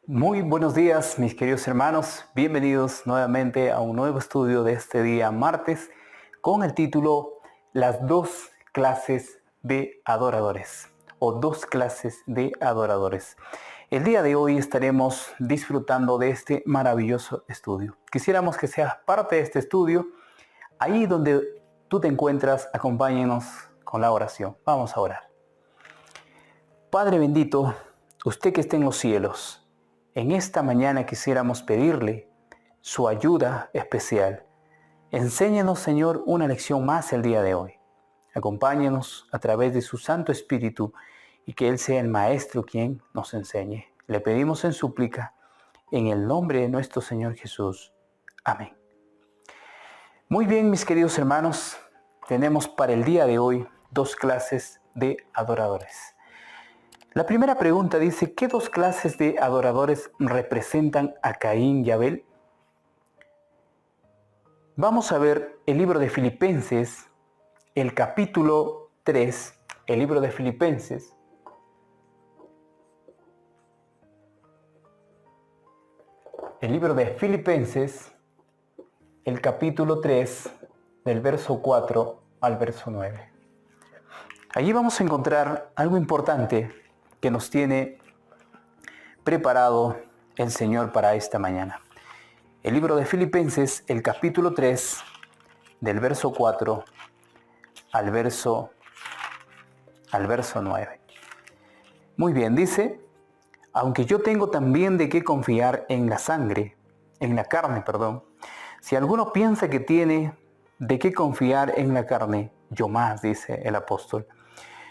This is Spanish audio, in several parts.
Muy buenos días, mis queridos hermanos. Bienvenidos nuevamente a un nuevo estudio de este día martes con el título Las dos clases de adoradores o dos clases de adoradores. El día de hoy estaremos disfrutando de este maravilloso estudio. Quisiéramos que seas parte de este estudio. Ahí donde tú te encuentras, acompáñenos con la oración. Vamos a orar. Padre bendito, usted que está en los cielos, en esta mañana quisiéramos pedirle su ayuda especial. Enséñanos, Señor, una lección más el día de hoy. Acompáñanos a través de su Santo Espíritu y que Él sea el Maestro quien nos enseñe. Le pedimos en súplica, en el nombre de nuestro Señor Jesús. Amén. Muy bien, mis queridos hermanos, tenemos para el día de hoy dos clases de adoradores. La primera pregunta dice, ¿qué dos clases de adoradores representan a Caín y Abel? Vamos a ver el libro de Filipenses, el capítulo 3, el libro de Filipenses. El libro de Filipenses, el capítulo 3, del verso 4 al verso 9. Allí vamos a encontrar algo importante que nos tiene preparado el Señor para esta mañana. El libro de Filipenses, el capítulo 3, del verso 4 al verso 9. Muy bien, dice, aunque yo tengo también de qué confiar en la carne, si alguno piensa que tiene de qué confiar en la carne, yo más, dice el apóstol,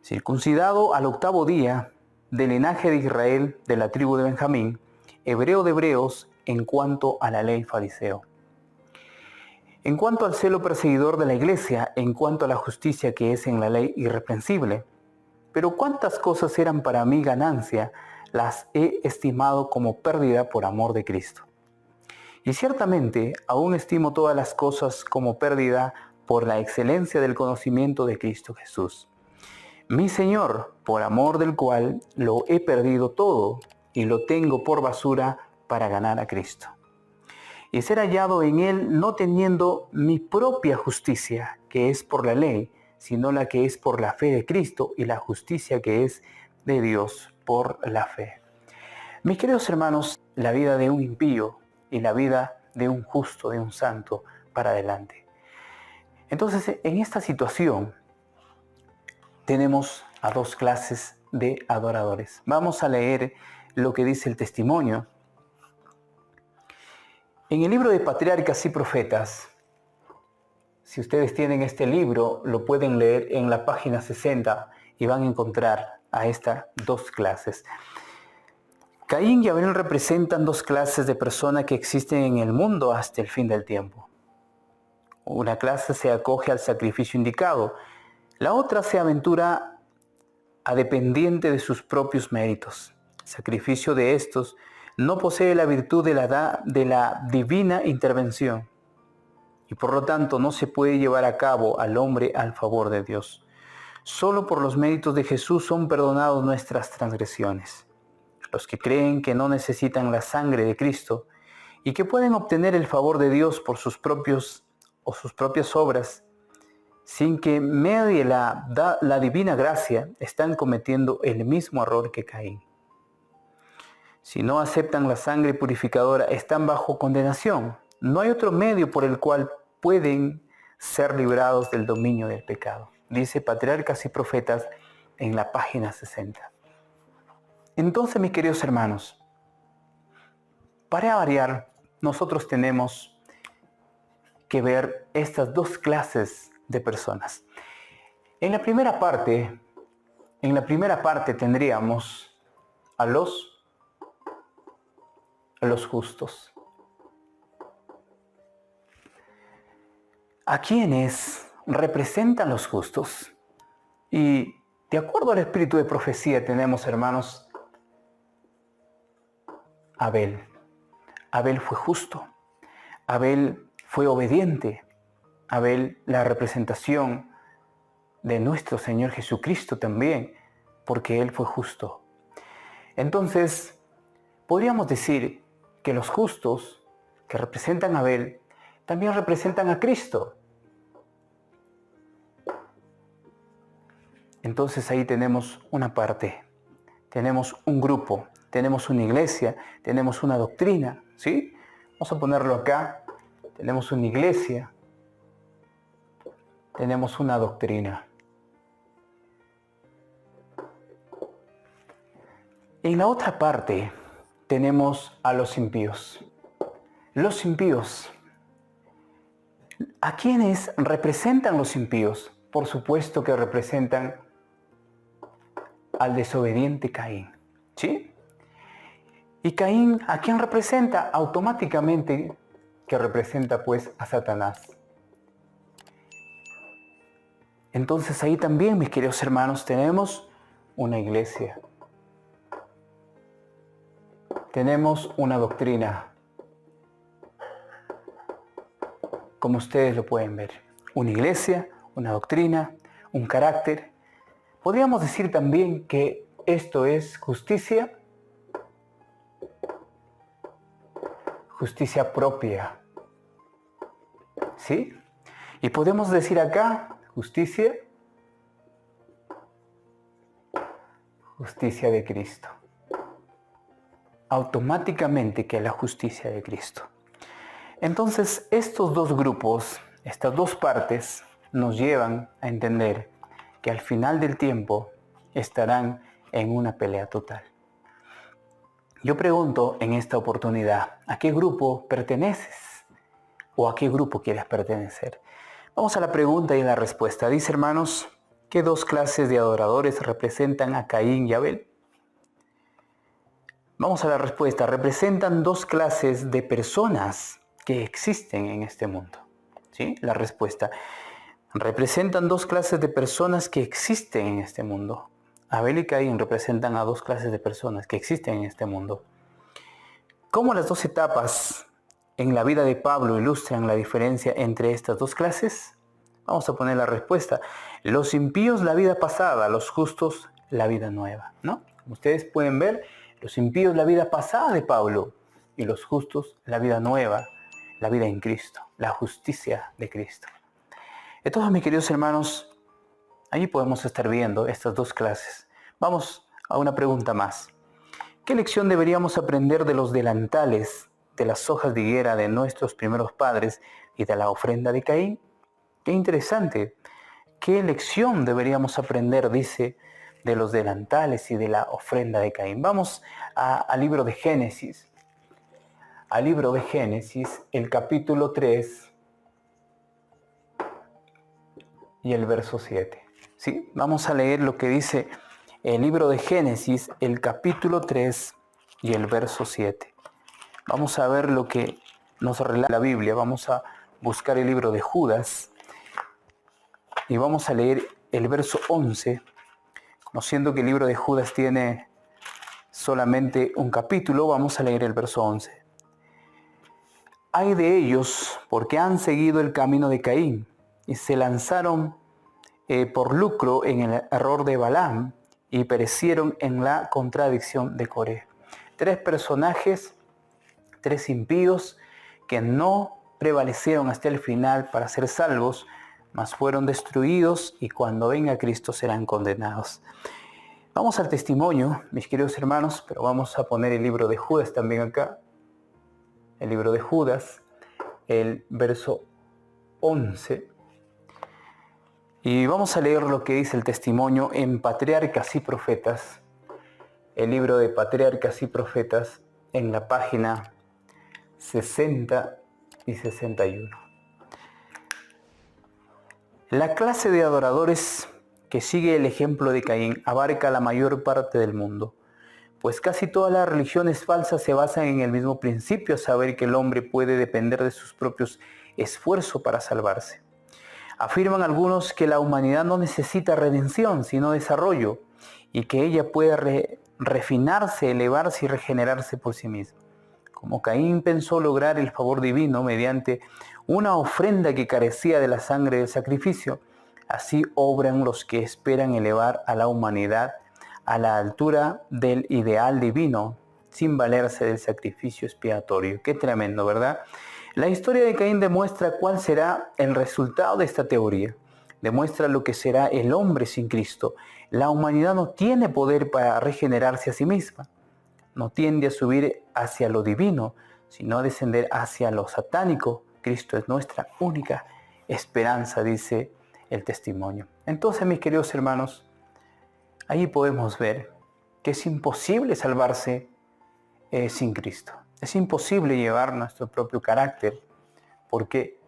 circuncidado al 8º día, del linaje de Israel, de la tribu de Benjamín, hebreo de hebreos, en cuanto a la ley fariseo. En cuanto al celo perseguidor de la iglesia, en cuanto a la justicia que es en la ley irreprensible. Pero cuántas cosas eran para mí ganancia, las he estimado como pérdida por amor de Cristo. Y ciertamente aún estimo todas las cosas como pérdida por la excelencia del conocimiento de Cristo Jesús, mi Señor, por amor del cual lo he perdido todo y lo tengo por basura para ganar a Cristo. Y ser hallado en Él no teniendo mi propia justicia, que es por la ley, sino la que es por la fe de Cristo y la justicia que es de Dios por la fe. Mis queridos hermanos, la vida de un impío y la vida de un justo, de un santo, para adelante. Entonces, en esta situación, tenemos a dos clases de adoradores. Vamos a leer lo que dice el testimonio. En el libro de Patriarcas y Profetas, si ustedes tienen este libro, lo pueden leer en la página 60 y van a encontrar a estas dos clases. Caín y Abel representan dos clases de personas que existen en el mundo hasta el fin del tiempo. Una clase se acoge al sacrificio indicado, la otra se aventura a dependiente de sus propios méritos. El sacrificio de estos no posee la virtud de la divina intervención y por lo tanto no se puede llevar a cabo al hombre al favor de Dios. Solo por los méritos de Jesús son perdonadas nuestras transgresiones. Los que creen que no necesitan la sangre de Cristo y que pueden obtener el favor de Dios por sus propias obras, sin que medie la divina gracia, están cometiendo el mismo error que Caín. Si no aceptan la sangre purificadora, están bajo condenación. No hay otro medio por el cual pueden ser librados del dominio del pecado. Dice Patriarcas y Profetas en la página 60. Entonces, mis queridos hermanos, para variar, nosotros tenemos que ver estas dos clases de personas. En la primera parte tendríamos a los justos. ¿A quiénes representan los justos? Y de acuerdo al espíritu de profecía tenemos, hermanos, Abel. Abel fue justo. Abel fue obediente. Abel, la representación de nuestro Señor Jesucristo también, porque Él fue justo. Entonces, Podríamos decir que los justos que representan a Abel también representan a Cristo. Entonces ahí tenemos una parte, tenemos un grupo, tenemos una iglesia, tenemos una doctrina, ¿sí? Vamos a ponerlo acá. Tenemos una iglesia, tenemos una doctrina. En la otra parte tenemos a los impíos. Los impíos. ¿A quiénes representan los impíos? Por supuesto que representan al desobediente Caín, ¿sí? ¿Y Caín a quién representa? Automáticamente que representa pues a Satanás. Entonces ahí también, mis queridos hermanos, tenemos una iglesia. Tenemos una doctrina. Como ustedes lo pueden ver. Una iglesia, una doctrina, un carácter. Podríamos decir también que esto es justicia. Justicia propia. ¿Sí? Y podemos decir acá, justicia de Cristo. Automáticamente que es la justicia de Cristo. Entonces, estos dos grupos, estas dos partes, nos llevan a entender que al final del tiempo estarán en una pelea total. Yo pregunto en esta oportunidad, ¿a qué grupo perteneces? ¿O a qué grupo quieres pertenecer? Vamos a la pregunta y la respuesta. Dice, hermanos, ¿qué dos clases de adoradores representan a Caín y Abel? Vamos a la respuesta. Representan dos clases de personas que existen en este mundo. ¿Sí? La respuesta. Representan dos clases de personas que existen en este mundo. Abel y Caín representan a dos clases de personas que existen en este mundo. ¿Cómo las dos etapas en la vida de Pablo ilustran la diferencia entre estas dos clases? Vamos a poner la respuesta. Los impíos la vida pasada, los justos la vida nueva, ¿no? Como ustedes pueden ver, los impíos la vida pasada de Pablo y los justos la vida nueva, la vida en Cristo, la justicia de Cristo. Entonces, mis queridos hermanos, allí podemos estar viendo estas dos clases. Vamos a una pregunta más. ¿Qué lección deberíamos aprender de los delantales, de las hojas de higuera de nuestros primeros padres y de la ofrenda de Caín? Qué interesante. ¿Qué lección deberíamos aprender, dice, de los delantales y de la ofrenda de Caín? Vamos al libro de Génesis. Al libro de Génesis, el capítulo 3 y el verso 7. ¿Sí? Vamos a leer lo que dice el libro de Génesis, el capítulo 3 y el verso 7. Vamos a ver lo que nos relata la Biblia. Vamos a buscar el libro de Judas y vamos a leer el verso 11, conociendo que el libro de Judas tiene solamente un capítulo. Vamos a leer el verso 11. Ay de ellos, porque han seguido el camino de Caín y se lanzaron por lucro en el error de Balaam y perecieron en la contradicción de Coré. Tres personajes, tres impíos que no prevalecieron hasta el final para ser salvos, mas fueron destruidos y cuando venga Cristo serán condenados. Vamos al testimonio, mis queridos hermanos, pero vamos a poner el libro de Judas también acá. El libro de Judas, el verso 11. Y vamos a leer lo que dice el testimonio en Patriarcas y Profetas. El libro de Patriarcas y Profetas en la página 60 y 61. La clase de adoradores que sigue el ejemplo de Caín abarca la mayor parte del mundo, pues casi todas las religiones falsas se basan en el mismo principio, a saber que el hombre puede depender de sus propios esfuerzos para salvarse. Afirman algunos que la humanidad no necesita redención, sino desarrollo, y que ella puede refinarse, elevarse y regenerarse por sí misma. Como Caín pensó lograr el favor divino mediante una ofrenda que carecía de la sangre del sacrificio, así obran los que esperan elevar a la humanidad a la altura del ideal divino sin valerse del sacrificio expiatorio. Qué tremendo, ¿verdad? La historia de Caín demuestra cuál será el resultado de esta teoría. Demuestra lo que será el hombre sin Cristo. La humanidad no tiene poder para regenerarse a sí misma. No tiende a subir hacia lo divino, sino a descender hacia lo satánico. Cristo es nuestra única esperanza, dice el testimonio. Entonces, mis queridos hermanos, ahí podemos ver que es imposible salvarse sin Cristo. Es imposible llevar nuestro propio carácter, porque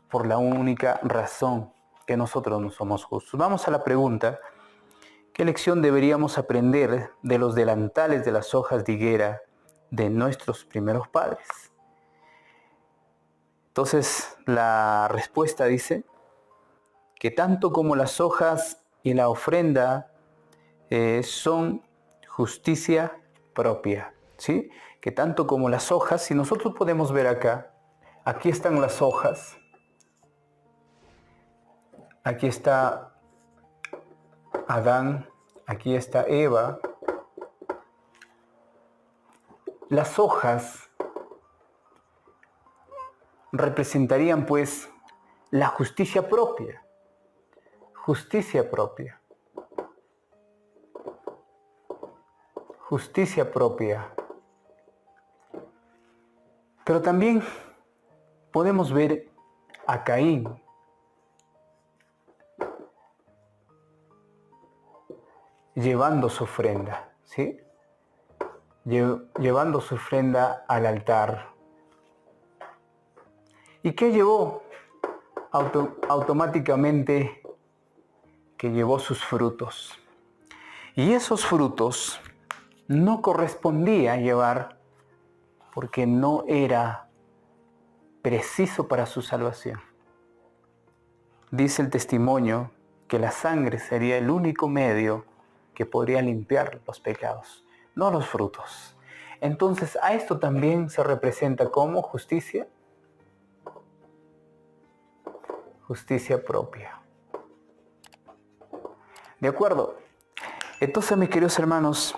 por la única razón que nosotros no somos justos. Vamos a la pregunta: ¿qué lección deberíamos aprender de los delantales de las hojas de higuera de nuestros primeros padres? Entonces, la respuesta dice que tanto como las hojas y la ofrenda son justicia propia, ¿sí? Que tanto como las hojas, si nosotros podemos ver acá, aquí están las hojas, aquí está Adán, aquí está Eva. Las hojas representarían pues la justicia propia. Justicia propia. Justicia propia. Pero también podemos ver a Caín. Llevando su ofrenda, ¿sí? Llevando su ofrenda al altar. ¿Y qué llevó? Automáticamente que llevó sus frutos. Y esos frutos no correspondía llevar porque no era preciso para su salvación. Dice el testimonio que la sangre sería el único medio que podría limpiar los pecados, no los frutos. Entonces, a esto también se representa como justicia. Justicia propia. ¿De acuerdo? Entonces, mis queridos hermanos,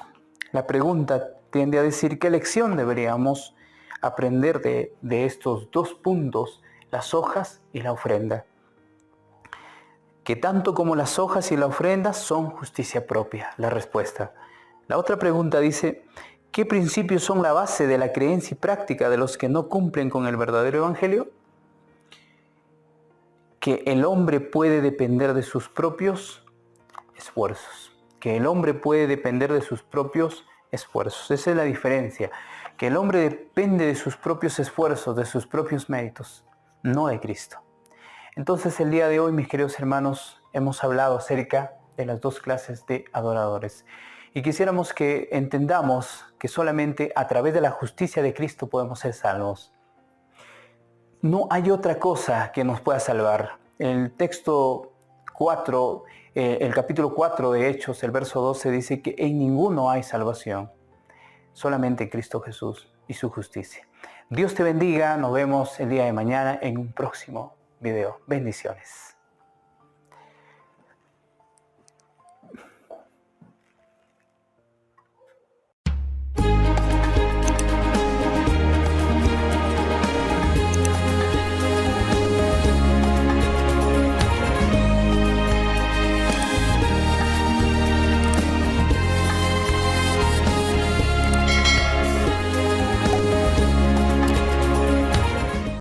la pregunta tiende a decir qué lección deberíamos aprender de estos dos puntos, las hojas y la ofrenda. Que tanto como las hojas y la ofrenda son justicia propia, la respuesta. La otra pregunta dice, ¿qué principios son la base de la creencia y práctica de los que no cumplen con el verdadero evangelio? Que el hombre puede depender de sus propios esfuerzos. Que el hombre puede depender de sus propios esfuerzos. Esa es la diferencia. Que el hombre depende de sus propios esfuerzos, de sus propios méritos, no de Cristo. Entonces, el día de hoy, mis queridos hermanos, hemos hablado acerca de las dos clases de adoradores. Y quisiéramos que entendamos que solamente a través de la justicia de Cristo podemos ser salvos. No hay otra cosa que nos pueda salvar. El texto 4, el capítulo 4 de Hechos, el verso 12, dice que en ninguno hay salvación, solamente en Cristo Jesús y su justicia. Dios te bendiga, nos vemos el día de mañana en un próximo video. Bendiciones.